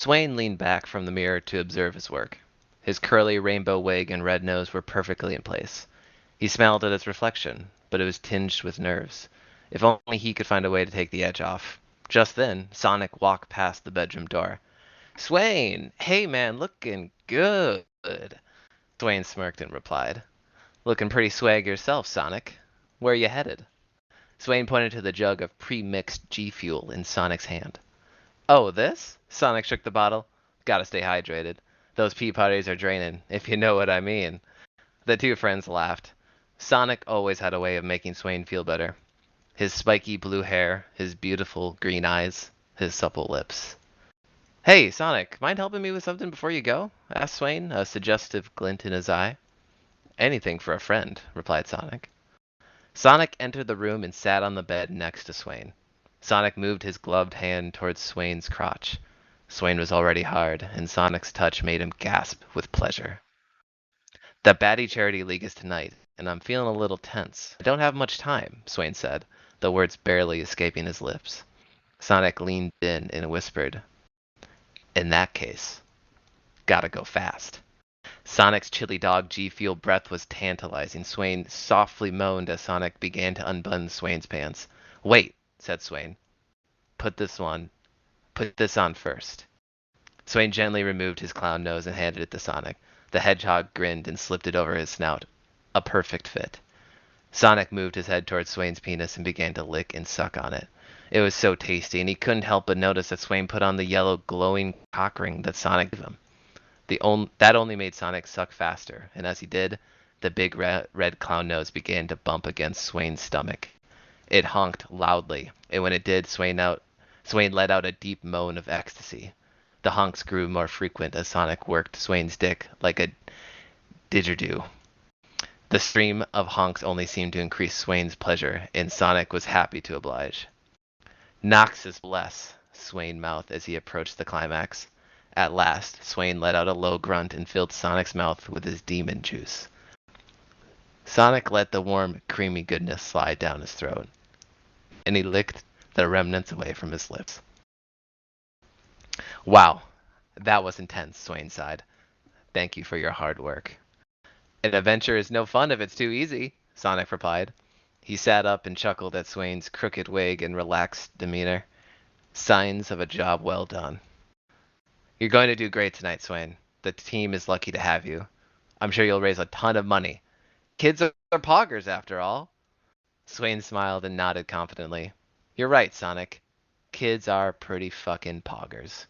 Swain leaned back from the mirror to observe his work. His curly rainbow wig and red nose were perfectly in place. He smiled at his reflection, but it was tinged with nerves. If only he could find a way to take the edge off. Just then, Sonic walked past the bedroom door. Swain! Hey man, looking good. Swain smirked and replied. Looking pretty swag yourself, Sonic. Where you headed? Swain pointed to the jug of pre-mixed G Fuel in Sonic's hand. Oh, this? Sonic shook the bottle. Gotta stay hydrated. Those pee parties are draining, if you know what I mean. The two friends laughed. Sonic always had a way of making Swain feel better. His spiky blue hair, his beautiful green eyes, his supple lips. Hey, Sonic, mind helping me with something before you go? Asked Swain, a suggestive glint in his eye. Anything for a friend, replied Sonic. Sonic entered the room and sat on the bed next to Swain. Sonic moved his gloved hand towards Swain's crotch. Swain was already hard, and Sonic's touch made him gasp with pleasure. The Baddy Charity League is tonight, and I'm feeling a little tense. I don't have much time, Swain said, the words barely escaping his lips. Sonic leaned in and whispered, In that case, gotta go fast. Sonic's chili dog G Fuel breath was tantalizing. Swain softly moaned as Sonic began to unbutton Swain's pants. Wait, said Swain. Put this on. Put this on first. Swain gently removed his clown nose and handed it to Sonic. The hedgehog grinned and slipped it over his snout. A perfect fit. Sonic moved his head towards Swain's penis and began to lick and suck on it. It was so tasty, and he couldn't help but notice that Swain put on the yellow glowing cock ring that Sonic gave him. That only made Sonic suck faster, and as he did, the big red clown nose began to bump against Swain's stomach. It honked loudly, and when it did, Swain let out a deep moan of ecstasy. The honks grew more frequent as Sonic worked Swain's dick like a didgeridoo. The stream of honks only seemed to increase Swain's pleasure, and Sonic was happy to oblige. Noxus bless, Swain mouthed as he approached the climax. At last, Swain let out a low grunt and filled Sonic's mouth with his demon juice. Sonic let the warm, creamy goodness slide down his throat, and he licked the remnants away from his lips. Wow, that was intense, Swain sighed. Thank you for your hard work. An adventure is no fun if it's too easy, Sonic replied. He sat up and chuckled at Swain's crooked wig and relaxed demeanor. Signs of a job well done. You're going to do great tonight, Swain. The team is lucky to have you. I'm sure you'll raise a ton of money. Kids are poggers, after all. Swain smiled and nodded confidently. You're right, Sonic. Kids are pretty fucking poggers.